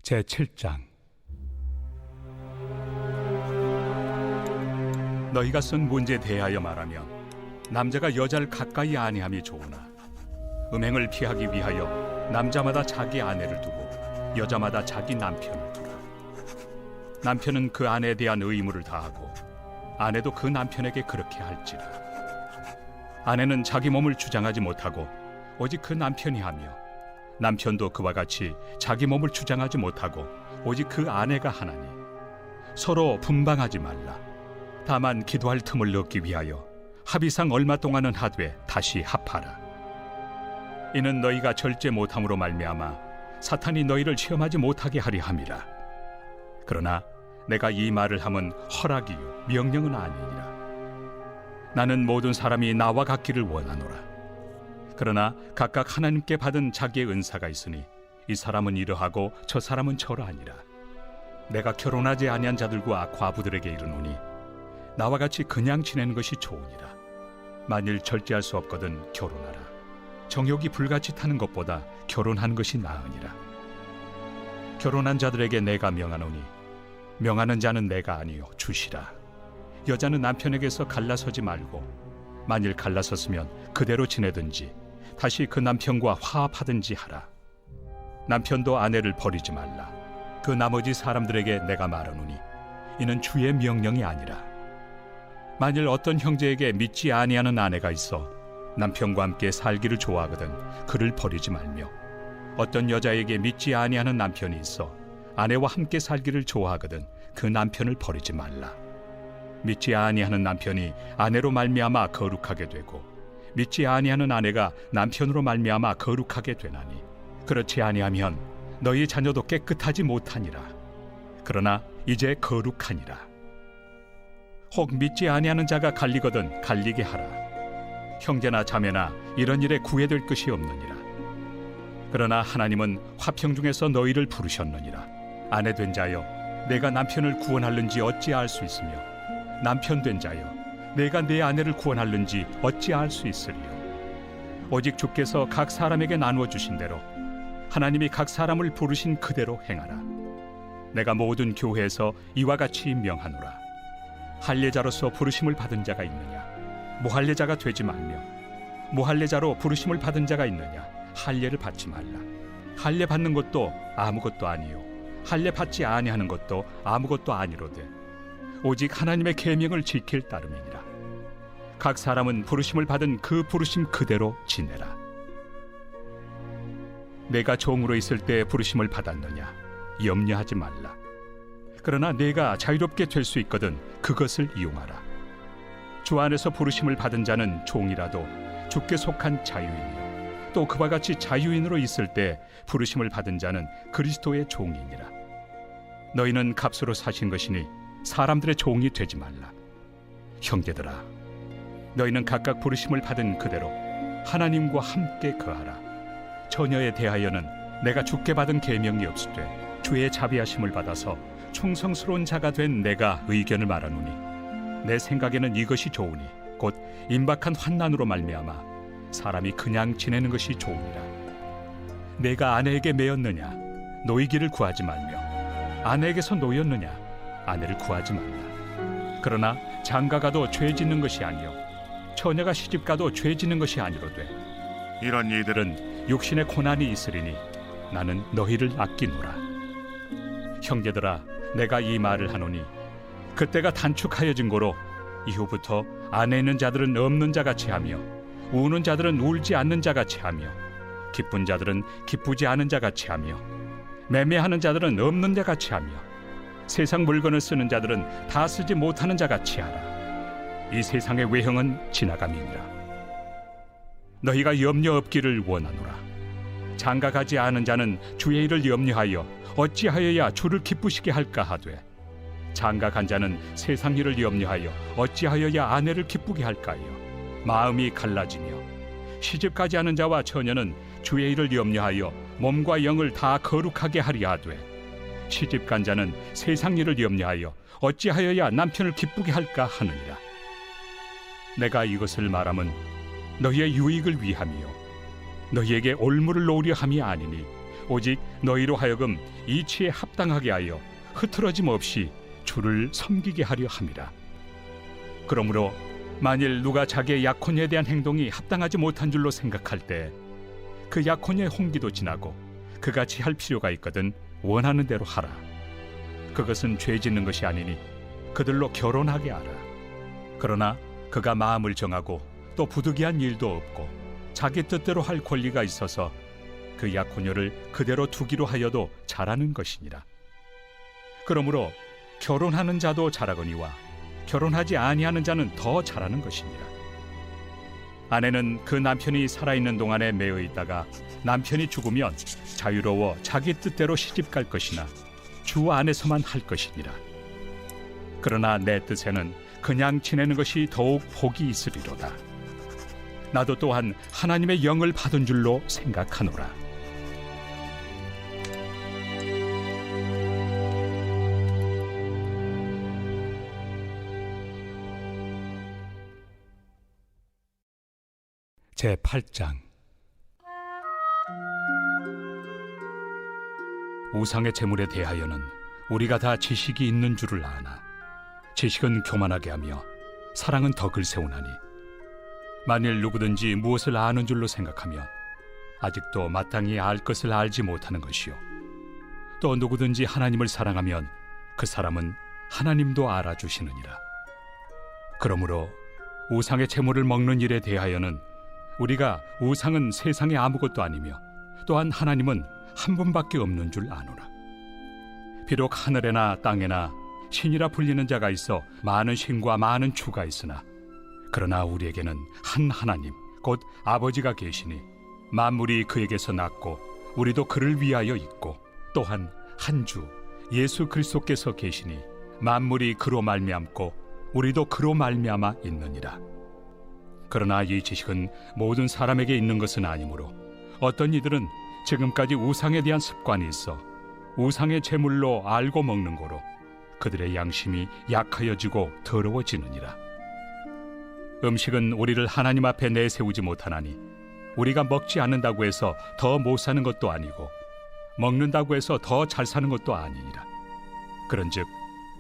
제7장. 너희가 쓴 문제에 대하여 말하면 남자가 여자를 가까이 아니함이 좋으나 음행을 피하기 위하여 남자마다 자기 아내를 두고 여자마다 자기 남편을 두라. 남편은 그 아내에 대한 의무를 다하고 아내도 그 남편에게 그렇게 할지라. 아내는 자기 몸을 주장하지 못하고 오직 그 남편이 하며 남편도 그와 같이 자기 몸을 주장하지 못하고 오직 그 아내가 하나니 서로 분방하지 말라. 다만 기도할 틈을 얻기 위하여 합의상 얼마 동안은 하되 다시 합하라. 이는 너희가 절제 못함으로 말미암아 사탄이 너희를 시험하지 못하게 하려 함이라. 그러나 내가 이 말을 함은 허락이요 명령은 아니니라. 나는 모든 사람이 나와 같기를 원하노라. 그러나 각각 하나님께 받은 자기의 은사가 있으니 이 사람은 이러하고 저 사람은 저러하니라. 내가 결혼하지 아니한 자들과 과부들에게 이르노니 나와 같이 그냥 지내는 것이 좋으니라. 만일 절제할 수 없거든 결혼하라. 정욕이 불같이 타는 것보다 결혼하는 것이 나으니라. 결혼한 자들에게 내가 명하노니 명하는 자는 내가 아니요 주시라. 여자는 남편에게서 갈라서지 말고 만일 갈라섰으면 그대로 지내든지 다시 그 남편과 화합하든지 하라. 남편도 아내를 버리지 말라. 그 나머지 사람들에게 내가 말하노니 이는 주의 명령이 아니라. 만일 어떤 형제에게 믿지 아니하는 아내가 있어 남편과 함께 살기를 좋아하거든 그를 버리지 말며, 어떤 여자에게 믿지 아니하는 남편이 있어 아내와 함께 살기를 좋아하거든 그 남편을 버리지 말라. 믿지 아니하는 남편이 아내로 말미암아 거룩하게 되고 믿지 아니하는 아내가 남편으로 말미암아 거룩하게 되나니 그렇지 아니하면 너희 자녀도 깨끗하지 못하니라. 그러나 이제 거룩하니라. 혹 믿지 아니하는 자가 갈리거든 갈리게 하라. 형제나 자매나 이런 일에 구애될 것이 없느니라. 그러나 하나님은 화평 중에서 너희를 부르셨느니라. 아내 된 자여 내가 남편을 구원할는지 어찌 알 수 있으며 남편 된 자여 내가 내 아내를 구원할는지 어찌 알 수 있으리요. 오직 주께서 각 사람에게 나누어 주신 대로 하나님이 각 사람을 부르신 그대로 행하라. 내가 모든 교회에서 이와 같이 명하노라. 할례자로서 부르심을 받은 자가 있느냐 무할례자가 되지 말며, 무할례자로 부르심을 받은 자가 있느냐 할례를 받지 말라. 할례 받는 것도 아무것도 아니요 할례 받지 아니하는 것도 아무것도 아니로되 오직 하나님의 계명을 지킬 따름이니라. 각 사람은 부르심을 받은 그 부르심 그대로 지내라. 내가 종으로 있을 때 부르심을 받았느냐 염려하지 말라. 그러나 내가 자유롭게 될 수 있거든 그것을 이용하라. 주 안에서 부르심을 받은 자는 종이라도 주께 속한 자유인이요 또 그와 같이 자유인으로 있을 때 부르심을 받은 자는 그리스도의 종이니라. 너희는 값으로 사신 것이니 사람들의 종이 되지 말라. 형제들아, 너희는 각각 부르심을 받은 그대로 하나님과 함께 거하라. 처녀에 대하여는 내가 주께 받은 계명이 없으되 주의 자비하심을 받아서 충성스러운 자가 된 내가 의견을 말하노니 내 생각에는 이것이 좋으니 곧 임박한 환난으로 말미암아 사람이 그냥 지내는 것이 좋으니라. 내가 아내에게 매였느냐 노이기를 구하지 말며, 아내에게서 노였느냐 아내를 구하지 말라. 그러나 장가가도 죄 짓는 것이 아니요 처녀가 시집가도 죄 짓는 것이 아니로되 이런 이들은 육신의 고난이 있으리니 나는 너희를 아끼노라. 형제들아, 내가 이 말을 하노니 그때가 단축하여진 고로 이후부터 안에 있는 자들은 없는 자같이 하며 우는 자들은 울지 않는 자같이 하며 기쁜 자들은 기쁘지 않은 자같이 하며 매매하는 자들은 없는 자같이 하며 세상 물건을 쓰는 자들은 다 쓰지 못하는 자같이 하라. 이 세상의 외형은 지나감이니라. 너희가 염려 없기를 원하노라. 장가가지 않은 자는 주의 일을 염려하여 어찌하여야 주를 기쁘시게 할까 하되, 장가간 자는 세상 일을 염려하여 어찌하여야 아내를 기쁘게 할까요. 마음이 갈라지며 시집가지 않은 자와 처녀는 주의 일을 염려하여 몸과 영을 다 거룩하게 하려 하되, 시집간 자는 세상 일을 염려하여 어찌하여야 남편을 기쁘게 할까 하느니라. 내가 이것을 말함은 너희의 유익을 위함이요 너희에게 올무를 놓으려 함이 아니니 오직 너희로 하여금 이치에 합당하게 하여 흐트러짐 없이 주를 섬기게 하려 함이라. 그러므로 만일 누가 자기의 약혼에 대한 행동이 합당하지 못한 줄로 생각할 때 그 약혼의 홍기도 지나고 그같이 할 필요가 있거든 원하는 대로 하라. 그것은 죄 짓는 것이 아니니 그들로 결혼하게 하라. 그러나 그가 마음을 정하고 또 부득이한 일도 없고 자기 뜻대로 할 권리가 있어서 그 약혼녀를 그대로 두기로 하여도 잘하는 것이니라. 그러므로 결혼하는 자도 잘하거니와 결혼하지 아니하는 자는 더 잘하는 것이니라. 아내는 그 남편이 살아있는 동안에 매여 있다가 남편이 죽으면 자유로워 자기 뜻대로 시집갈 것이나 주 안에서만 할 것이니라. 그러나 내 뜻에는 그냥 지내는 것이 더욱 복이 있으리로다. 나도 또한 하나님의 영을 받은 줄로 생각하노라. 제8장. 우상의 제물에 대하여는 우리가 다 지식이 있는 줄을 아나 지식은 교만하게 하며 사랑은 덕을 세우나니 만일 누구든지 무엇을 아는 줄로 생각하면 아직도 마땅히 알 것을 알지 못하는 것이요 또 누구든지 하나님을 사랑하면 그 사람은 하나님도 알아주시느니라. 그러므로 우상의 제물을 먹는 일에 대하여는 우리가 우상은 세상에 아무것도 아니며 또한 하나님은 한 분밖에 없는 줄 아노라. 비록 하늘에나 땅에나 신이라 불리는 자가 있어 많은 신과 많은 주가 있으나 그러나 우리에게는 한 하나님 곧 아버지가 계시니 만물이 그에게서 났고 우리도 그를 위하여 있고 또한 한 주 예수 그리스도께서 계시니 만물이 그로 말미암고 우리도 그로 말미암아 있느니라. 그러나 이 지식은 모든 사람에게 있는 것은 아니므로 어떤 이들은 지금까지 우상에 대한 습관이 있어 우상의 제물로 알고 먹는 거로 그들의 양심이 약하여지고 더러워지느니라. 음식은 우리를 하나님 앞에 내세우지 못하나니 우리가 먹지 않는다고 해서 더 못 사는 것도 아니고 먹는다고 해서 더 잘 사는 것도 아니니라. 그런즉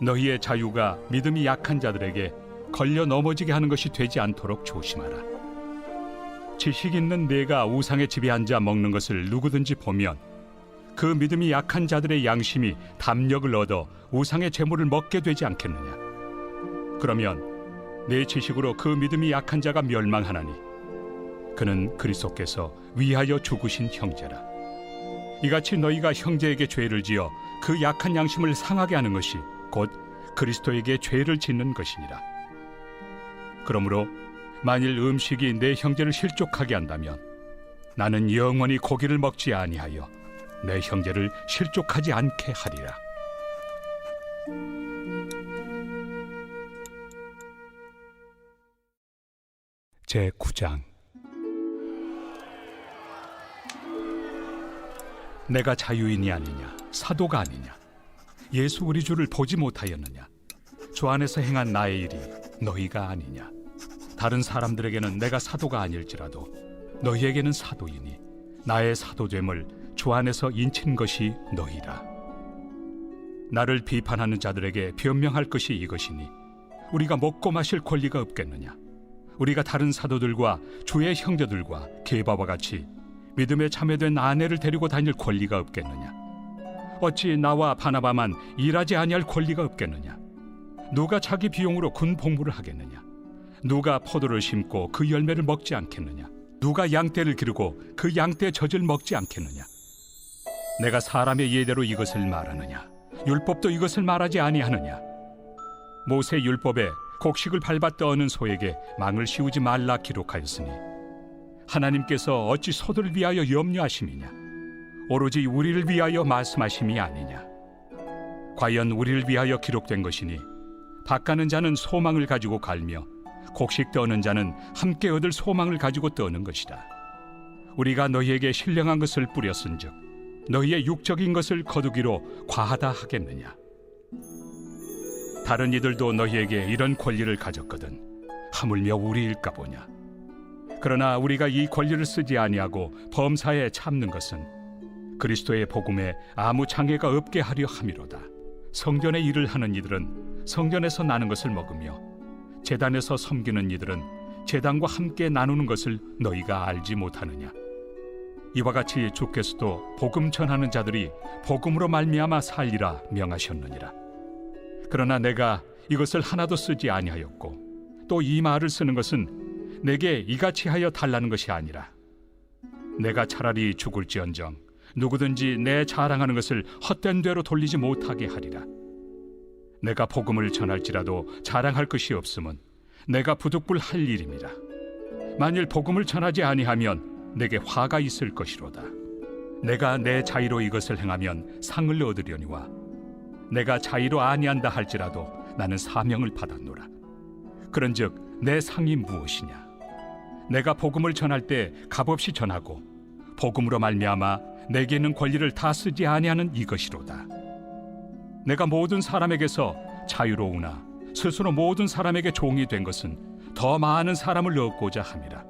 너희의 자유가 믿음이 약한 자들에게 걸려 넘어지게 하는 것이 되지 않도록 조심하라. 지식 있는 내가 우상의 집에 앉아 먹는 것을 누구든지 보면 그 믿음이 약한 자들의 양심이 담력을 얻어 우상의 제물을 먹게 되지 않겠느냐. 그러면 내 지식으로 그 믿음이 약한 자가 멸망하나니 그는 그리스도께서 위하여 죽으신 형제라. 이같이 너희가 형제에게 죄를 지어 그 약한 양심을 상하게 하는 것이 곧 그리스도에게 죄를 짓는 것이니라. 그러므로 만일 음식이 내 형제를 실족하게 한다면 나는 영원히 고기를 먹지 아니하여 내 형제를 실족하지 않게 하리라. 제9장. 내가 자유인이 아니냐 사도가 아니냐 예수 우리 주를 보지 못하였느냐 주 안에서 행한 나의 일이 너희가 아니냐. 다른 사람들에게는 내가 사도가 아닐지라도 너희에게는 사도이니 나의 사도됨을 주 안에서 인친 것이 너희라. 나를 비판하는 자들에게 변명할 것이 이것이니 우리가 먹고 마실 권리가 없겠느냐. 우리가 다른 사도들과 주의 형제들과 게바와 같이 믿음에 참여된 아내를 데리고 다닐 권리가 없겠느냐. 어찌 나와 바나바만 일하지 아니할 권리가 없겠느냐. 누가 자기 비용으로 군 복무를 하겠느냐. 누가 포도를 심고 그 열매를 먹지 않겠느냐. 누가 양떼를 기르고 그 양떼 젖을 먹지 않겠느냐. 내가 사람의 예대로 이것을 말하느냐. 율법도 이것을 말하지 아니하느냐. 모세 율법에 곡식을 밟아 떠는 소에게 망을 씌우지 말라 기록하였으니 하나님께서 어찌 소들을 위하여 염려하심이냐. 오로지 우리를 위하여 말씀하심이 아니냐. 과연 우리를 위하여 기록된 것이니 밭가는 자는 소망을 가지고 갈며 곡식 떠는 자는 함께 얻을 소망을 가지고 떠는 것이다. 우리가 너희에게 신령한 것을 뿌렸은즉 너희의 육적인 것을 거두기로 과하다 하겠느냐. 다른 이들도 너희에게 이런 권리를 가졌거든 하물며 우리일까 보냐. 그러나 우리가 이 권리를 쓰지 아니하고 범사에 참는 것은 그리스도의 복음에 아무 장애가 없게 하려 함이로다. 성전의 일을 하는 이들은 성전에서 나는 것을 먹으며 제단에서 섬기는 이들은 제단과 함께 나누는 것을 너희가 알지 못하느냐. 이와 같이 주께서도 복음 전하는 자들이 복음으로 말미암아 살리라 명하셨느니라. 그러나 내가 이것을 하나도 쓰지 아니하였고 또 이 말을 쓰는 것은 내게 이같이 하여 달라는 것이 아니라 내가 차라리 죽을지언정 누구든지 내 자랑하는 것을 헛된 대로 돌리지 못하게 하리라. 내가 복음을 전할지라도 자랑할 것이 없음은 내가 부득불할 일임이라. 만일 복음을 전하지 아니하면 내게 화가 있을 것이로다. 내가 내 자의로 이것을 행하면 상을 얻으려니와 내가 자의로 아니한다 할지라도 나는 사명을 받았노라. 그런즉 내 상이 무엇이냐? 내가 복음을 전할 때 값없이 전하고 복음으로 말미암아 내게 있는 권리를 다 쓰지 아니하는 이것이로다. 내가 모든 사람에게서 자유로우나 스스로 모든 사람에게 종이 된 것은 더 많은 사람을 얻고자 함이라.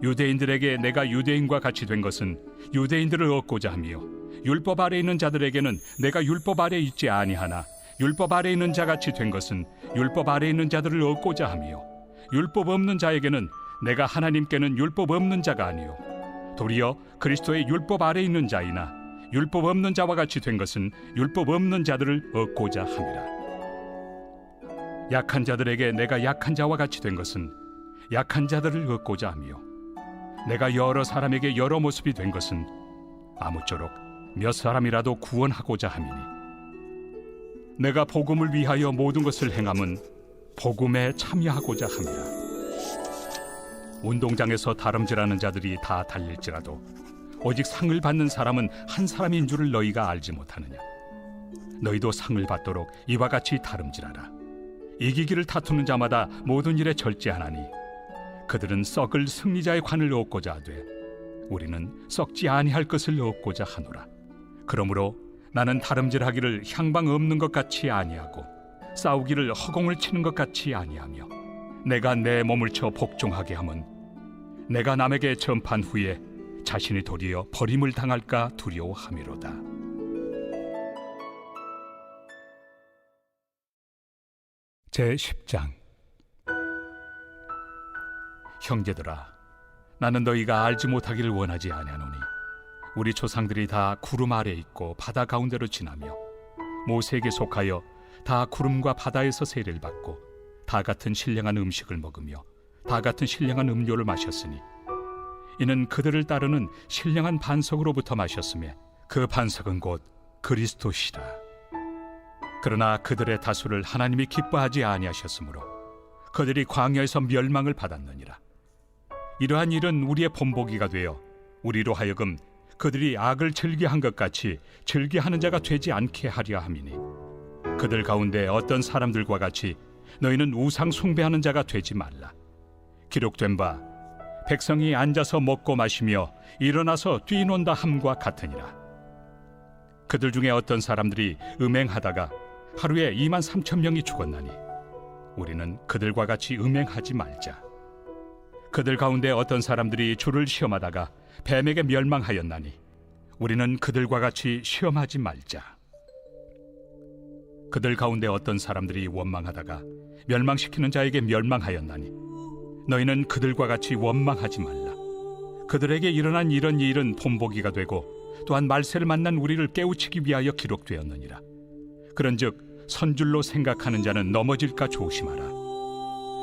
유대인들에게 내가 유대인과 같이 된 것은 유대인들을 얻고자 하며 율법 아래 있는 자들에게는 내가 율법 아래 있지 아니하나 율법 아래 있는 자같이 된 것은 율법 아래 있는 자들을 얻고자 하며 율법 없는 자에게는 내가 하나님께는 율법 없는 자가 아니요 도리어 그리스도의 율법 아래 있는 자이나 율법 없는 자와 같이 된 것은 율법 없는 자들을 얻고자 함이라. 약한 자들에게 내가 약한 자와 같이 된 것은 약한 자들을 얻고자 하며 내가 여러 사람에게 여러 모습이 된 것은 아무쪼록 몇 사람이라도 구원하고자 함이니 내가 복음을 위하여 모든 것을 행함은 복음에 참여하고자 함이라. 운동장에서 다름질하는 자들이 다 달릴지라도 오직 상을 받는 사람은 한 사람인 줄을 너희가 알지 못하느냐. 너희도 상을 받도록 이와 같이 다름질하라. 이기기를 다투는 자마다 모든 일에 절제하나니 그들은 썩을 승리자의 관을 얻고자 하되 우리는 썩지 아니할 것을 얻고자 하노라. 그러므로 나는 다름질하기를 향방 없는 것 같이 아니하고 싸우기를 허공을 치는 것 같이 아니하며 내가 내 몸을 쳐 복종하게 함은 내가 남에게 전판 후에 자신이 도리어 버림을 당할까 두려워함이로다. 제10장. 형제들아, 나는 너희가 알지 못하기를 원하지 아니하노니 우리 조상들이 다 구름 아래 있고 바다 가운데로 지나며 모세에게 속하여 다 구름과 바다에서 세례를 받고 다 같은 신령한 음식을 먹으며 다 같은 신령한 음료를 마셨으니 이는 그들을 따르는 신령한 반석으로부터 마셨으며 그 반석은 곧 그리스도시라. 그러나 그들의 다수를 하나님이 기뻐하지 아니하셨으므로 그들이 광야에서 멸망을 받았느니라. 이러한 일은 우리의 본보기가 되어 우리로 하여금 그들이 악을 즐겨한 것 같이 즐겨하는 자가 되지 않게 하려 함이니 그들 가운데 어떤 사람들과 같이 너희는 우상 숭배하는 자가 되지 말라. 기록된 바 백성이 앉아서 먹고 마시며 일어나서 뛰논다 함과 같으니라. 그들 중에 어떤 사람들이 음행하다가 하루에 23,000명이 죽었나니 우리는 그들과 같이 음행하지 말자. 그들 가운데 어떤 사람들이 주를 시험하다가 뱀에게 멸망하였나니 우리는 그들과 같이 시험하지 말자. 그들 가운데 어떤 사람들이 원망하다가 멸망시키는 자에게 멸망하였나니 너희는 그들과 같이 원망하지 말라. 그들에게 일어난 이런 일은 본보기가 되고 또한 말세를 만난 우리를 깨우치기 위하여 기록되었느니라. 그런즉 선줄로 생각하는 자는 넘어질까 조심하라.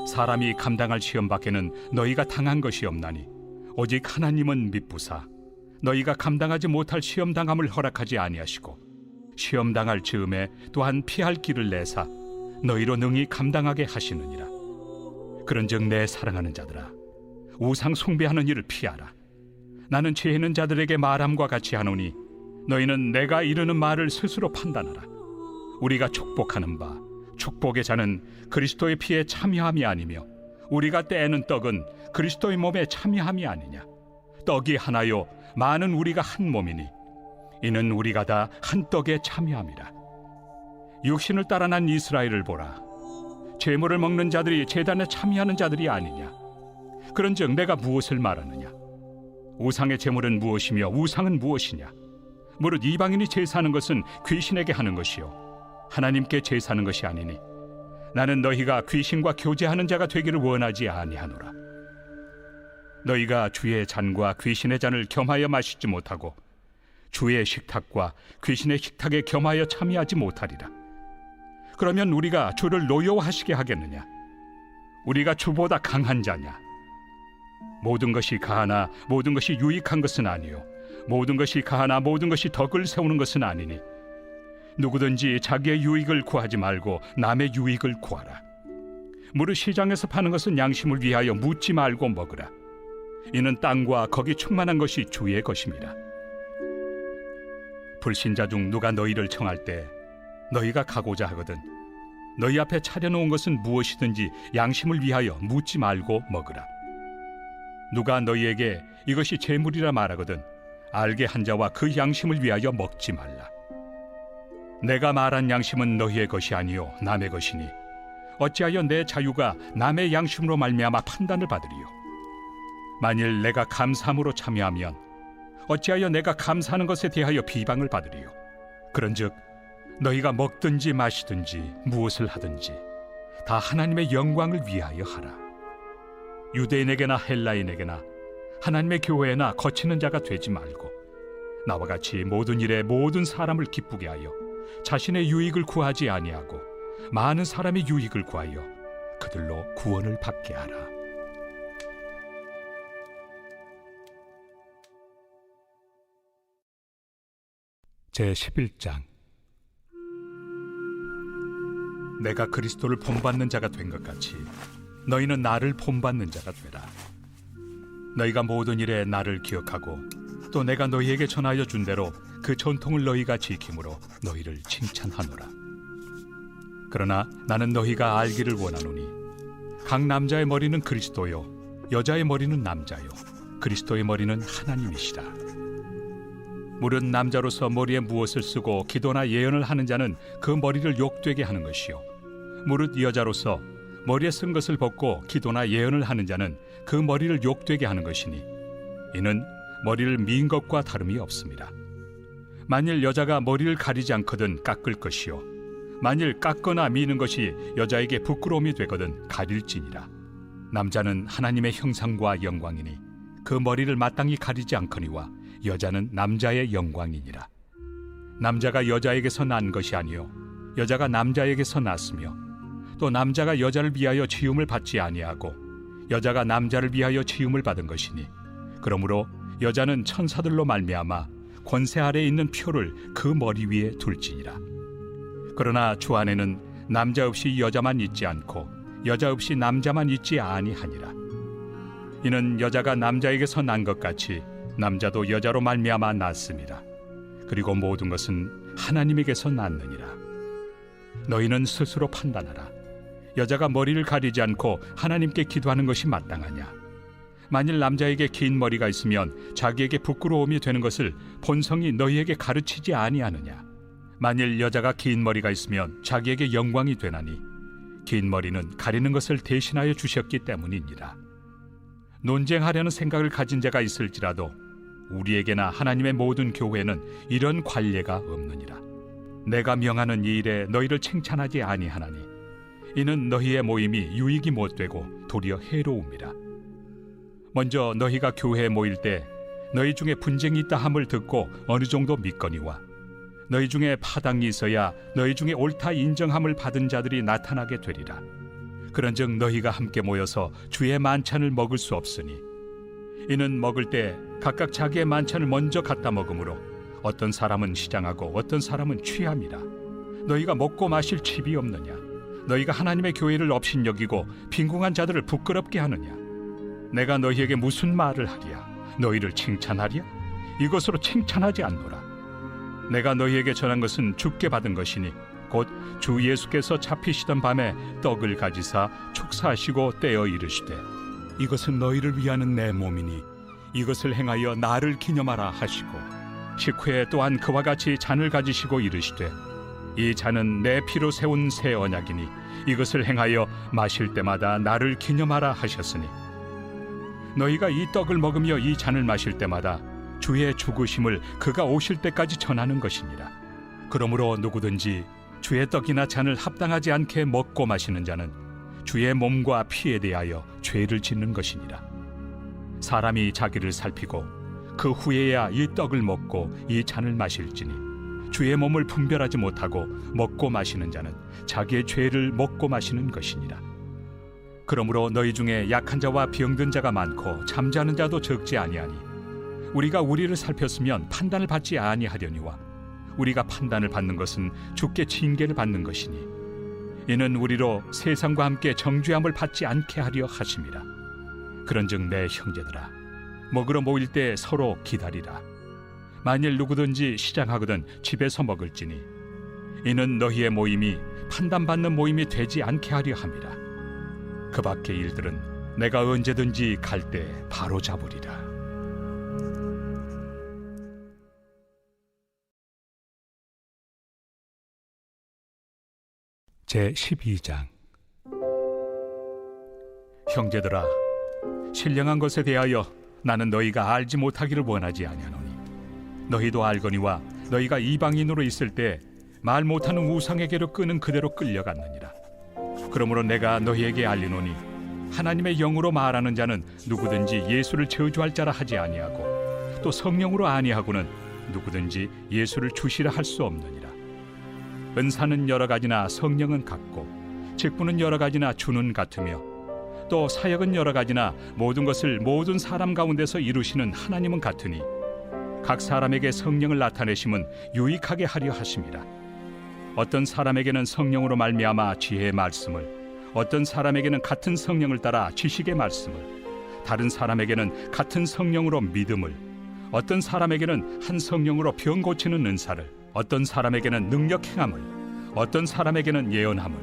사람이 감당할 시험 밖에는 너희가 당한 것이 없나니 오직 하나님은 미쁘사 너희가 감당하지 못할 시험 당함을 허락하지 아니하시고 시험 당할 즈음에 또한 피할 길을 내사 너희로 능히 감당하게 하시느니라. 그런즉 내 사랑하는 자들아, 우상 숭배하는 일을 피하라. 나는 죄 있는 자들에게 말함과 같이 하노니 너희는 내가 이르는 말을 스스로 판단하라. 우리가 축복하는 바 축복의 자는 그리스도의 피에 참여함이 아니며 우리가 떼는 떡은 그리스도의 몸에 참여함이 아니냐. 떡이 하나요 많은 우리가 한 몸이니 이는 우리가 다 한 떡에 참여함이라. 육신을 따라 난 이스라엘을 보라. 제물을 먹는 자들이 제단에 참여하는 자들이 아니냐. 그런즉 내가 무엇을 말하느냐. 우상의 제물은 무엇이며 우상은 무엇이냐. 무릇 이방인이 제사하는 것은 귀신에게 하는 것이요 하나님께 제사하는 것이 아니니 나는 너희가 귀신과 교제하는 자가 되기를 원하지 아니하노라. 너희가 주의 잔과 귀신의 잔을 겸하여 마시지 못하고 주의 식탁과 귀신의 식탁에 겸하여 참여하지 못하리라. 그러면 우리가 주를 노여워하시게 하겠느냐? 우리가 주보다 강한 자냐? 모든 것이 가하나 모든 것이 유익한 것은 아니요 모든 것이 가하나 모든 것이 덕을 세우는 것은 아니니 누구든지 자기의 유익을 구하지 말고 남의 유익을 구하라. 무릇 시장에서 파는 것은 양심을 위하여 묻지 말고 먹으라. 이는 땅과 거기 충만한 것이 주의 것임이라. 불신자 중 누가 너희를 청할 때 너희가 가고자 하거든 너희 앞에 차려놓은 것은 무엇이든지 양심을 위하여 묻지 말고 먹으라. 누가 너희에게 이것이 제물이라 말하거든 알게 한 자와 그 양심을 위하여 먹지 말라. 내가 말한 양심은 너희의 것이 아니요 남의 것이니 어찌하여 내 자유가 남의 양심으로 말미암아 판단을 받으리요? 만일 내가 감사함으로 참여하면 어찌하여 내가 감사하는 것에 대하여 비방을 받으리요? 그런즉 너희가 먹든지 마시든지 무엇을 하든지 다 하나님의 영광을 위하여 하라. 유대인에게나 헬라인에게나 하나님의 교회나 거치는 자가 되지 말고 나와 같이 모든 일에 모든 사람을 기쁘게 하여 자신의 유익을 구하지 아니하고 많은 사람의 유익을 구하여 그들로 구원을 받게 하라. 제11장. 내가 그리스도를 본받는 자가 된 것 같이 너희는 나를 본받는 자가 되라. 너희가 모든 일에 나를 기억하고 또 내가 너희에게 전하여 준 대로 그 전통을 너희가 지킴으로 너희를 칭찬하노라. 그러나 나는 너희가 알기를 원하노니 각 남자의 머리는 그리스도요 여자의 머리는 남자요 그리스도의 머리는 하나님이시라. 무릇 남자로서 머리에 무엇을 쓰고 기도나 예언을 하는 자는 그 머리를 욕되게 하는 것이요 무릇 여자로서 머리에 쓴 것을 벗고 기도나 예언을 하는 자는 그 머리를 욕되게 하는 것이니 이는 머리를 민 것과 다름이 없습니다. 만일 여자가 머리를 가리지 않거든 깎을 것이요 만일 깎거나 미는 것이 여자에게 부끄러움이 되거든 가릴지니라. 남자는 하나님의 형상과 영광이니 그 머리를 마땅히 가리지 않거니와 여자는 남자의 영광이니라. 남자가 여자에게서 난 것이 아니요 여자가 남자에게서 났으며 또 남자가 여자를 위하여 지음을 받지 아니하고 여자가 남자를 위하여 지음을 받은 것이니 그러므로 여자는 천사들로 말미암아 권세 아래에 있는 표를 그 머리 위에 둘지니라. 그러나 주 안에는 남자 없이 여자만 있지 않고 여자 없이 남자만 있지 아니하니라. 이는 여자가 남자에게서 난 것 같이 남자도 여자로 말미암아 났습니다. 그리고 모든 것은 하나님에게서 났느니라. 너희는 스스로 판단하라. 여자가 머리를 가리지 않고 하나님께 기도하는 것이 마땅하냐? 만일 남자에게 긴 머리가 있으면 자기에게 부끄러움이 되는 것을 본성이 너희에게 가르치지 아니하느냐? 만일 여자가 긴 머리가 있으면 자기에게 영광이 되나니 긴 머리는 가리는 것을 대신하여 주셨기 때문이니라. 논쟁하려는 생각을 가진 자가 있을지라도 우리에게나 하나님의 모든 교회는 이런 관례가 없느니라. 내가 명하는 이 일에 너희를 칭찬하지 아니하나니 이는 너희의 모임이 유익이 못되고 도리어 해로움이라. 먼저 너희가 교회에 모일 때 너희 중에 분쟁이 있다 함을 듣고 어느 정도 믿거니와 너희 중에 파당이 있어야 너희 중에 옳다 인정함을 받은 자들이 나타나게 되리라. 그런즉 너희가 함께 모여서 주의 만찬을 먹을 수 없으니 이는 먹을 때 각각 자기의 만찬을 먼저 갖다 먹으므로 어떤 사람은 시장하고 어떤 사람은 취함이라. 너희가 먹고 마실 칩이 없느냐? 너희가 하나님의 교회를 업신여기고 빈궁한 자들을 부끄럽게 하느냐? 내가 너희에게 무슨 말을 하랴? 너희를 칭찬하랴? 이것으로 칭찬하지 않노라. 내가 너희에게 전한 것은 주께 받은 것이니 곧 주 예수께서 잡히시던 밤에 떡을 가지사 축사하시고 떼어 이르시되 이것은 너희를 위하는 내 몸이니 이것을 행하여 나를 기념하라 하시고 식후에 또한 그와 같이 잔을 가지시고 이르시되 이 잔은 내 피로 세운 새 언약이니 이것을 행하여 마실 때마다 나를 기념하라 하셨으니 너희가 이 떡을 먹으며 이 잔을 마실 때마다 주의 죽으심을 그가 오실 때까지 전하는 것이니라. 그러므로 누구든지 주의 떡이나 잔을 합당하지 않게 먹고 마시는 자는 주의 몸과 피에 대하여 죄를 짓는 것이니라. 사람이 자기를 살피고 그 후에야 이 떡을 먹고 이 잔을 마실지니 주의 몸을 분별하지 못하고 먹고 마시는 자는 자기의 죄를 먹고 마시는 것이니라. 그러므로 너희 중에 약한 자와 병든 자가 많고 잠자는 자도 적지 아니하니 우리가 우리를 살폈으면 판단을 받지 아니하려니와 우리가 판단을 받는 것은 주께 징계를 받는 것이니 이는 우리로 세상과 함께 정죄함을 받지 않게 하려 하심이라. 그런즉 내 형제들아, 먹으러 모일 때 서로 기다리라. 만일 누구든지 시장하거든 집에서 먹을지니 이는 너희의 모임이 판단받는 모임이 되지 않게 하려 함이라. 그 밖의 일들은 내가 언제든지 갈 때 바로 잡으리라. 제12장. 형제들아, 신령한 것에 대하여 나는 너희가 알지 못하기를 원하지 아니하노니 너희도 알거니와 너희가 이방인으로 있을 때 말 못하는 우상에게로 끄는 그대로 끌려갔느니라. 그러므로 내가 너희에게 알리노니 하나님의 영으로 말하는 자는 누구든지 예수를 저주할 자라 하지 아니하고 또 성령으로 아니하고는 누구든지 예수를 주시라 할 수 없느니라. 은사는 여러 가지나 성령은 같고 직분은 여러 가지나 주는 같으며 또 사역은 여러 가지나 모든 것을 모든 사람 가운데서 이루시는 하나님은 같으니 각 사람에게 성령을 나타내심은 유익하게 하려 하심이라. 어떤 사람에게는 성령으로 말미암아 지혜의 말씀을, 어떤 사람에게는 같은 성령을 따라 지식의 말씀을, 다른 사람에게는 같은 성령으로 믿음을, 어떤 사람에게는 한 성령으로 병 고치는 은사를, 어떤 사람에게는 능력 행함을, 어떤 사람에게는 예언함을,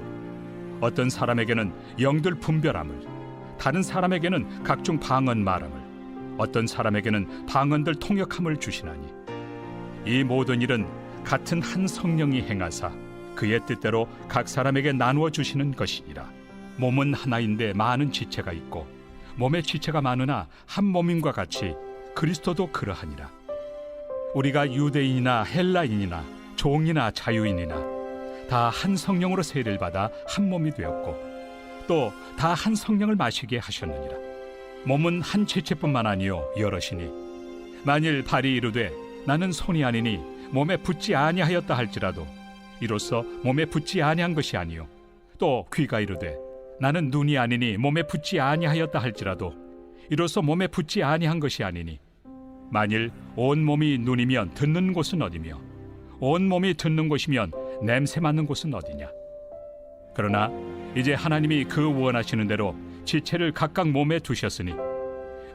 어떤 사람에게는 영들 분별함을, 다른 사람에게는 각종 방언 말함을, 어떤 사람에게는 방언들 통역함을 주시나니 이 모든 일은 같은 한 성령이 행하사 그의 뜻대로 각 사람에게 나누어 주시는 것이니라. 몸은 하나인데 많은 지체가 있고 몸의 지체가 많으나 한 몸임과 같이 그리스도도 그러하니라. 우리가 유대인이나 헬라인이나 종이나 자유인이나 다 한 성령으로 세례를 받아 한 몸이 되었고 또 다 한 성령을 마시게 하셨느니라. 몸은 한 지체뿐만 아니요 여럿이니 만일 발이 이르되 나는 손이 아니니 몸에 붙지 아니하였다 할지라도 이로써 몸에 붙지 아니한 것이 아니요 또 귀가 이르되 나는 눈이 아니니 몸에 붙지 아니하였다 할지라도 이로써 몸에 붙지 아니한 것이 아니니 만일 온 몸이 눈이면 듣는 곳은 어디며 온 몸이 듣는 곳이면 냄새 맡는 곳은 어디냐. 그러나 이제 하나님이 그 원하시는 대로 지체를 각각 몸에 두셨으니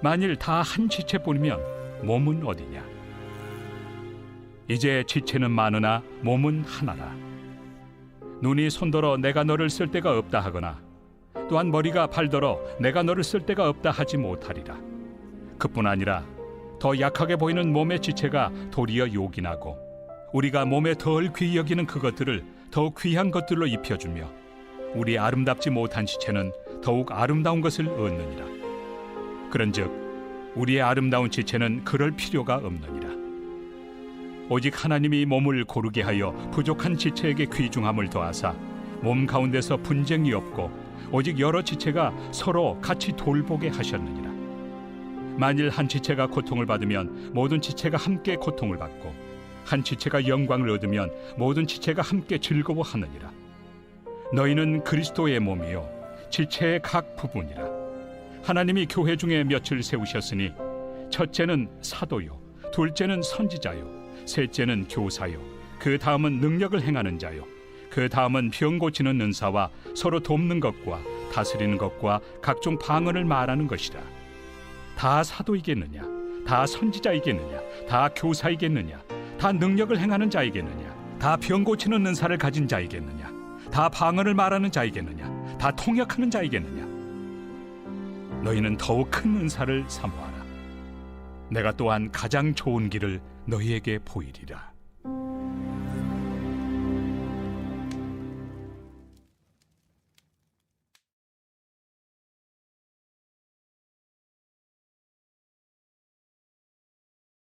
만일 다 한 지체뿐이면 몸은 어디냐. 이제 지체는 많으나 몸은 하나라. 눈이 손더러 내가 너를 쓸 데가 없다 하거나 또한 머리가 발더러 내가 너를 쓸 데가 없다 하지 못하리라. 그뿐 아니라 더 약하게 보이는 몸의 지체가 도리어 요긴하고 우리가 몸에 덜 귀히 여기는 그것들을 더욱 귀한 것들로 입혀주며 우리 아름답지 못한 지체는 더욱 아름다운 것을 얻느니라. 그런즉 우리의 아름다운 지체는 그럴 필요가 없느니라. 오직 하나님이 몸을 고르게 하여 부족한 지체에게 귀중함을 더하사 몸 가운데서 분쟁이 없고 오직 여러 지체가 서로 같이 돌보게 하셨느니라. 만일 한 지체가 고통을 받으면 모든 지체가 함께 고통을 받고 한 지체가 영광을 얻으면 모든 지체가 함께 즐거워하느니라. 너희는 그리스도의 몸이요 지체의 각 부분이라. 하나님이 교회 중에 몇을 세우셨으니 첫째는 사도요 둘째는 선지자요 셋째는 교사요 그 다음은 능력을 행하는 자요 그 다음은 병 고치는 은사와 서로 돕는 것과 다스리는 것과 각종 방언을 말하는 것이라. 다 사도이겠느냐 다 선지자이겠느냐 다 교사이겠느냐 다 능력을 행하는 자이겠느냐 다 병 고치는 은사를 가진 자이겠느냐 다 방언을 말하는 자이겠느냐 다 통역하는 자이겠느냐. 너희는 더욱 큰 은사를 사모하라. 내가 또한 가장 좋은 길을 너희에게 보이리라.